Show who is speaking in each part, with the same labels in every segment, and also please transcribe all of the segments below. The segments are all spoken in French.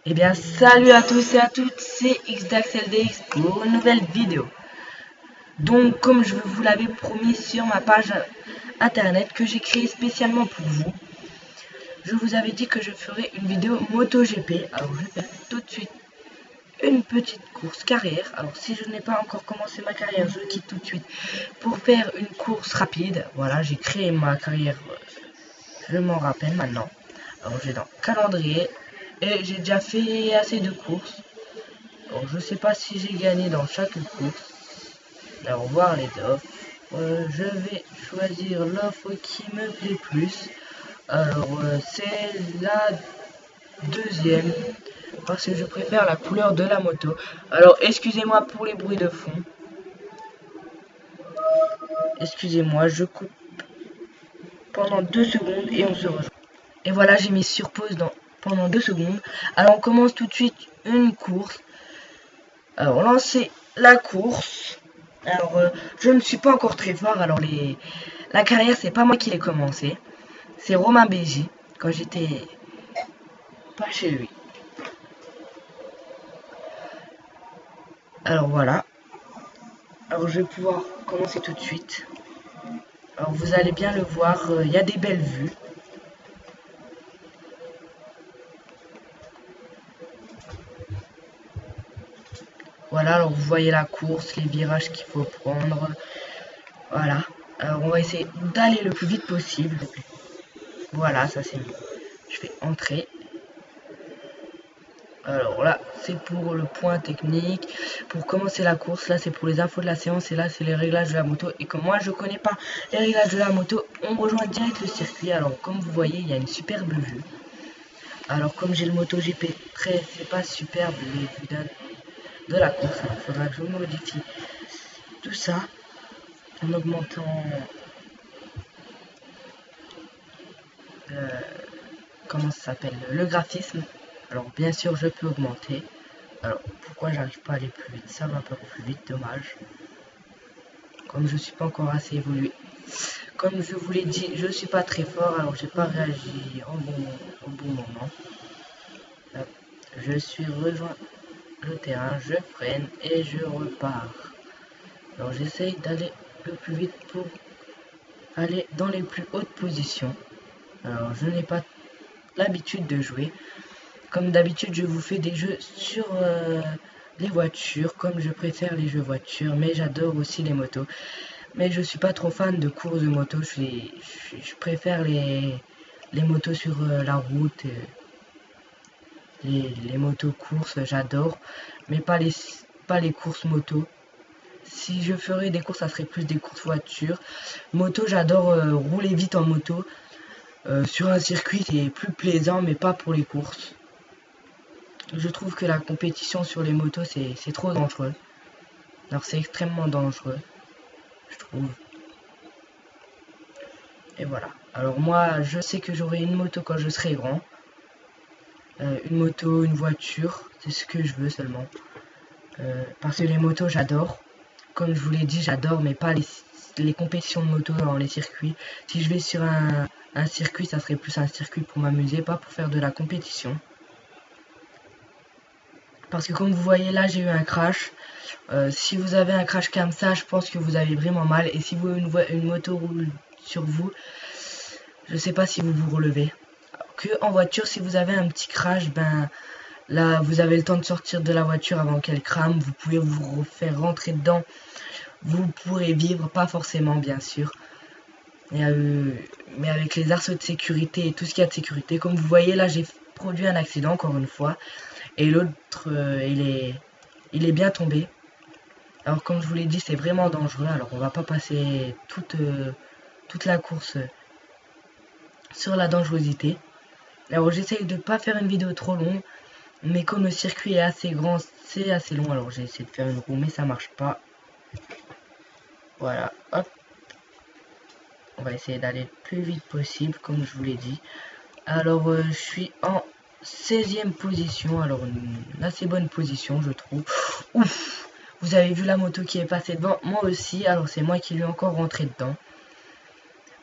Speaker 1: Eh bien, salut à tous et à toutes, c'est XDaxLDX pour une nouvelle vidéo. Donc, comme je vous l'avais promis sur ma page internet que j'ai créée spécialement pour vous, je vous avais dit que je ferais une vidéo MotoGP. Alors, je vais faire tout de suite une petite course carrière. Alors, si je n'ai pas encore commencé ma carrière, je quitte tout de suite pour faire une course rapide. Voilà, j'ai créé ma carrière, je m'en rappelle maintenant. Alors, j'ai dans calendrier et j'ai déjà fait assez de courses. Alors, je sais pas si j'ai gagné dans chaque course. Alors, voir les offres. Je vais choisir l'offre qui me plaît plus. Alors, c'est la deuxième. Parce que je préfère la couleur de la moto. Alors, excusez-moi pour les bruits de fond. Excusez-moi, je coupe pendant 2 secondes et on se rejoint. Et voilà, j'ai mis sur pause pendant 2 secondes. Alors, on commence tout de suite une course. Alors, lancer la course. Alors, je ne suis pas encore très fort. Alors, la carrière, c'est pas moi qui l'ai commencé. C'est Romain Béji, quand j'étais pas chez lui. Alors, voilà. Alors, je vais pouvoir commencer tout de suite. Alors, vous allez bien le voir, il y a des belles vues. Voilà, alors vous voyez la course, les virages qu'il faut prendre. Voilà. Alors, on va essayer d'aller le plus vite possible. Voilà, ça c'est mieux. Je vais entrer. Alors là, c'est pour le point technique. Pour commencer la course, là c'est pour les infos de la séance et là c'est les réglages de la moto. Et comme moi je connais pas les réglages de la moto, on rejoint direct le circuit. Alors comme vous voyez, il y a une superbe vue. Alors comme j'ai le MotoGP 13, c'est pas superbe les vues de la course. Il faudra que je modifie tout ça en augmentant euh, comment ça s'appelle, le graphisme. Alors bien sûr je peux augmenter. Alors pourquoi j'arrive pas à aller plus vite? Ça va pas plus vite, dommage. Comme je suis pas encore assez évolué. Comme je vous l'ai dit, je suis pas très fort, alors j'ai pas réagi au bon moment. Hop. Je suis rejoint le terrain, je freine et je repars. Alors j'essaye d'aller le plus vite pour aller dans les plus hautes positions. Alors je n'ai pas l'habitude de jouer. Comme d'habitude, je vous fais des jeux sur les voitures, comme je préfère les jeux voitures, mais j'adore aussi les motos. Mais je suis pas trop fan de courses de moto, je préfère les motos sur la route, les motos courses, j'adore, mais pas les courses moto. Si je ferais des courses, ça serait plus des courses voitures. Moto, j'adore rouler vite en moto. Sur un circuit, c'est plus plaisant, mais pas pour les courses. Je trouve que la compétition sur les motos, c'est trop dangereux. Alors c'est extrêmement dangereux, je trouve. Et voilà. Alors moi, je sais que j'aurai une moto quand je serai grand. Une moto, une voiture, c'est ce que je veux seulement. Parce que les motos, j'adore. Comme je vous l'ai dit, j'adore, mais pas les compétitions de moto dans les circuits. Si je vais sur un circuit, ça serait plus un circuit pour m'amuser, pas pour faire de la compétition. Parce que comme vous voyez là, j'ai eu un crash. Si vous avez un crash comme ça, je pense que vous avez vraiment mal. Et si vous une moto roule sur vous, je sais pas si vous vous relevez. Que en voiture, si vous avez un petit crash, ben là, vous avez le temps de sortir de la voiture avant qu'elle crame. Vous pouvez vous faire rentrer dedans. Vous pourrez vivre, pas forcément, bien sûr. Mais avec les arceaux de sécurité et tout ce qu'il y a de sécurité, comme vous voyez là, j'ai produit un accident encore une fois. Et l'autre, il est bien tombé. Alors comme je vous l'ai dit, c'est vraiment dangereux. Alors on va pas passer toute la course sur la dangerosité. Alors j'essaye de pas faire une vidéo trop longue. Mais comme le circuit est assez grand, c'est assez long. Alors j'ai essayé de faire une roue, mais ça marche pas. Voilà, hop. On va essayer d'aller le plus vite possible, comme je vous l'ai dit. Alors je suis en 16e position. Alors une assez bonne position, je trouve. Ouf! Vous avez vu la moto qui est passée devant, moi aussi. Alors c'est moi qui lui ai encore rentré dedans.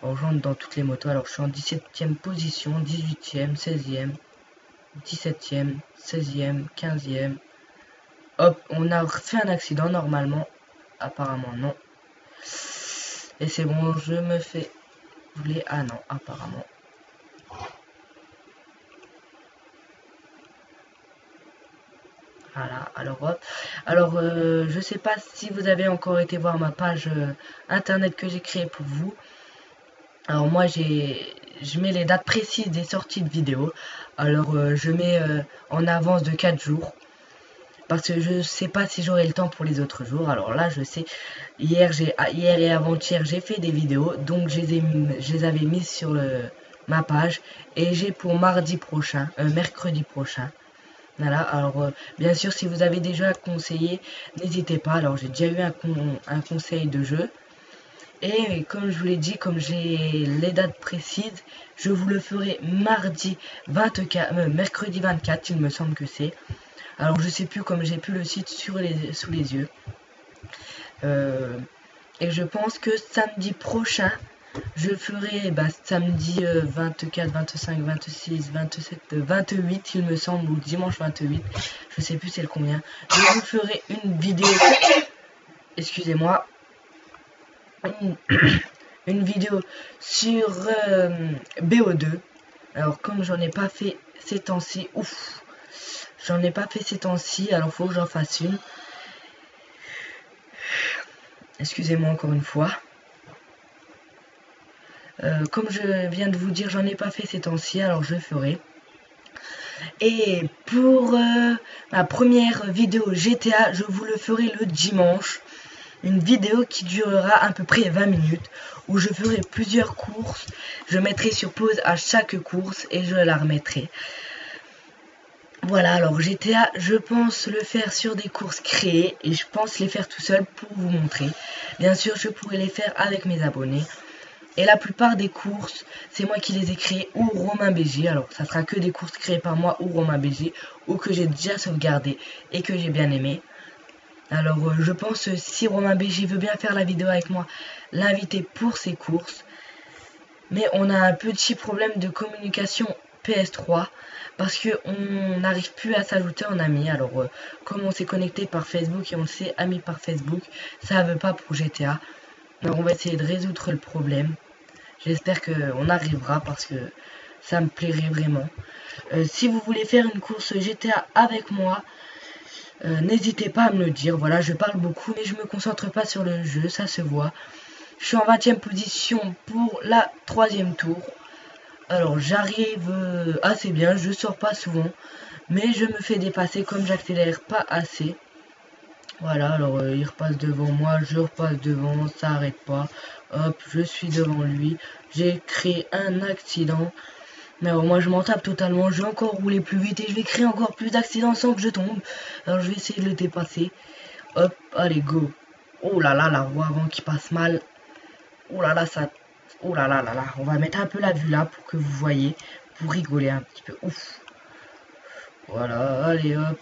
Speaker 1: On rentre dans toutes les motos. Alors je suis en 17e position, 18e, 16e, 17e, 16e, 15e. Hop, on a fait un accident normalement. Apparemment non. Et c'est bon, je me fais rouler. Ah non, apparemment. Voilà, alors hop. Alors, je sais pas si vous avez encore été voir ma page internet que j'ai créée pour vous. Alors moi, je mets les dates précises des sorties de vidéos. Alors, je mets en avance de 4 jours. Parce que je sais pas si j'aurai le temps pour les autres jours. Alors là, je sais, hier et avant-hier, j'ai fait des vidéos. Donc, je les avais mises sur ma page. Et j'ai pour mardi prochain, mercredi prochain. Voilà, alors bien sûr, si vous avez déjà conseillé, n'hésitez pas. Alors, j'ai déjà eu un conseil de jeu. Et comme je vous l'ai dit, comme j'ai les dates précises, je vous le ferai mardi 24, mercredi 24, il me semble que c'est. Alors, je sais plus, comme j'ai plus le site sous les yeux. Et je pense que samedi prochain, je ferai samedi 24, 25, 26, 27, 28 il me semble, ou dimanche 28, je sais plus c'est le combien. Je vous ferai une vidéo, excusez-moi, une vidéo sur BO2. Alors comme j'en ai pas fait ces temps-ci, j'en ai pas fait ces temps-ci, alors faut que j'en fasse une. Excusez-moi encore une fois. Comme je viens de vous dire, j'en ai pas fait ces temps-ci, alors je le ferai. Et pour ma première vidéo GTA, je vous le ferai le dimanche. Une vidéo qui durera à peu près 20 minutes, où je ferai plusieurs courses. Je mettrai sur pause à chaque course et je la remettrai. Voilà, alors GTA, je pense le faire sur des courses créées et je pense les faire tout seul pour vous montrer. Bien sûr, je pourrais les faire avec mes abonnés. Et la plupart des courses, c'est moi qui les ai créées ou Romain BG. Alors, ça sera que des courses créées par moi ou Romain BG, ou que j'ai déjà sauvegardé et que j'ai bien aimé. Alors, je pense si Romain BG veut bien faire la vidéo avec moi, l'inviter pour ses courses. Mais on a un petit problème de communication PS3 parce que on n'arrive plus à s'ajouter en ami. Alors, comme on s'est connecté par Facebook et on s'est ami par Facebook, ça ne veut pas pour GTA. Alors, on va essayer de résoudre le problème. J'espère qu'on arrivera parce que ça me plairait vraiment. Si vous voulez faire une course GTA avec moi, n'hésitez pas à me le dire. Voilà, je parle beaucoup, mais je me concentre pas sur le jeu, ça se voit. Je suis en 20e position pour la 3e tour. Alors, j'arrive assez bien, je sors pas souvent, mais je me fais dépasser comme j'accélère pas assez. Voilà, alors il repasse devant moi, je repasse devant, ça arrête pas. Hop, je suis devant lui. J'ai créé un accident. Mais alors, moi je m'en tape totalement, je vais encore rouler plus vite et je vais créer encore plus d'accidents sans que je tombe. Alors je vais essayer de le dépasser. Hop, allez go. Oh là là, la roue avant qui passe mal. Oh là là, ça... Oh là là là là. On va mettre un peu la vue là pour que vous voyez. Pour rigoler un petit peu. Ouf. Voilà, allez hop.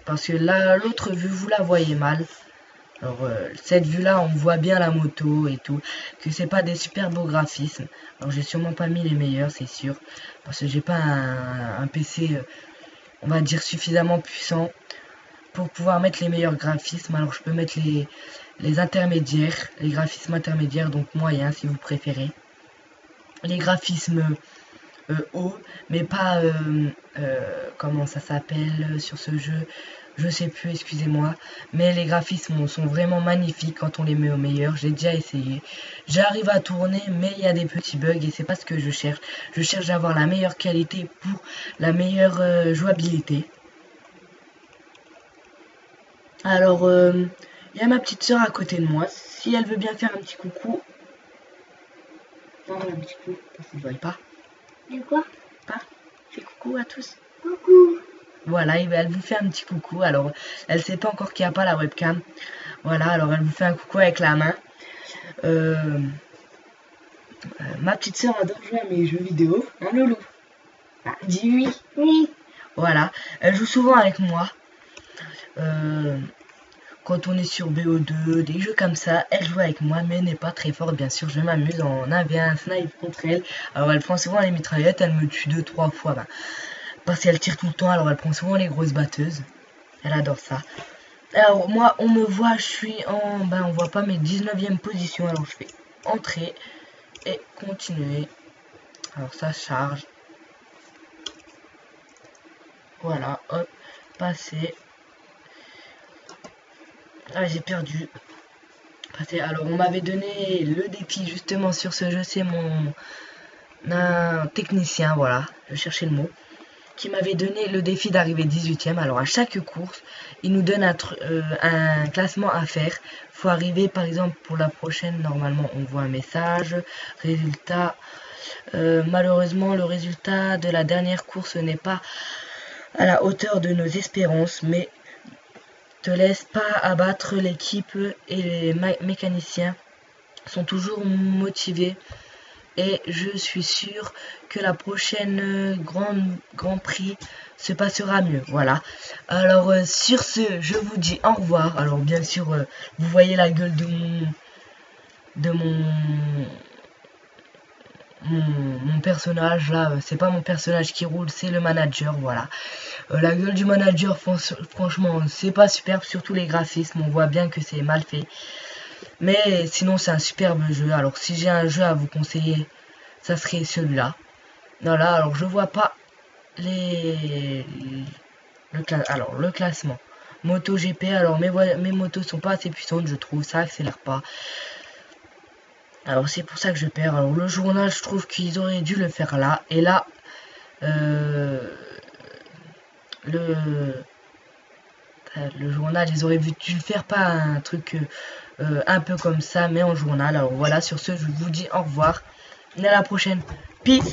Speaker 1: Parce que là, l'autre vue, vous la voyez mal. Alors, cette vue-là, on voit bien la moto et tout. Que c'est pas des super beaux graphismes. Alors, j'ai sûrement pas mis les meilleurs, c'est sûr. Parce que j'ai pas un PC, on va dire, suffisamment puissant pour pouvoir mettre les meilleurs graphismes. Alors, je peux mettre les intermédiaires. Les graphismes intermédiaires, donc moyens, si vous préférez. Les graphismes hauts, mais pas... comment ça s'appelle sur ce jeu, je sais plus, excusez-moi, mais les graphismes sont vraiment magnifiques quand on les met au meilleur. J'ai déjà essayé, j'arrive à tourner, mais il y a des petits bugs et c'est pas ce que je cherche. Je cherche à avoir la meilleure qualité pour la meilleure jouabilité. Alors, il y a ma petite soeur à côté de moi, si elle veut bien faire un petit coucou. Non, un petit coucou, parce que je ne vois pas.
Speaker 2: De quoi?
Speaker 1: Pas. Fais coucou à tous.
Speaker 2: Coucou.
Speaker 1: Voilà, elle vous fait un petit coucou. Alors, elle sait pas encore qu'il n'y a pas la webcam. Voilà, alors elle vous fait un coucou avec la main. Ma petite soeur adore jouer à mes jeux vidéo. Hein, Loulou? Ah, dis oui.
Speaker 2: Oui.
Speaker 1: Voilà, elle joue souvent avec moi. Quand on est sur BO2, des jeux comme ça, elle joue avec moi, mais n'est pas très forte, bien sûr. Je m'amuse en 1v1 snipe contre elle. Alors, elle prend souvent les mitraillettes, elle me tue 2-3 fois. parce qu'elle tire tout le temps, alors elle prend souvent les grosses batteuses. Elle adore ça. Alors moi, on me voit, je suis en... Ben on voit pas mes 19e position, alors je fais entrer et continuer. Alors ça charge. Voilà, hop, passer. Ah, j'ai perdu. Passer. Alors on m'avait donné le défi justement sur ce jeu, c'est mon un technicien, voilà, je cherchais le mot, qui m'avait donné le défi d'arriver 18e. Alors à chaque course, il nous donne un classement à faire. Faut arriver, par exemple, pour la prochaine, normalement, on voit un message, résultat. Malheureusement, le résultat de la dernière course n'est pas à la hauteur de nos espérances, mais te laisse pas abattre, l'équipe et les mécaniciens sont toujours motivés. Et je suis sûr que la prochaine Grand Prix se passera mieux. Voilà. Alors sur ce, je vous dis au revoir. Alors bien sûr, vous voyez la gueule de mon personnage là. C'est pas mon personnage qui roule, c'est le manager. Voilà. La gueule du manager, franchement, c'est pas superbe. Surtout les graphismes, on voit bien que c'est mal fait. Mais sinon, c'est un superbe jeu. Alors si j'ai un jeu à vous conseiller, ça serait celui-là. Voilà, alors je vois pas le classement. MotoGP, alors mes motos sont pas assez puissantes, je trouve, ça accélère pas. Alors c'est pour ça que je perds. Alors le journal, je trouve qu'ils auraient dû le faire là. Et là, le journal, ils auraient dû le faire, pas un truc un peu comme ça, mais en journal. Alors voilà, sur ce, je vous dis au revoir. Et à la prochaine. Peace.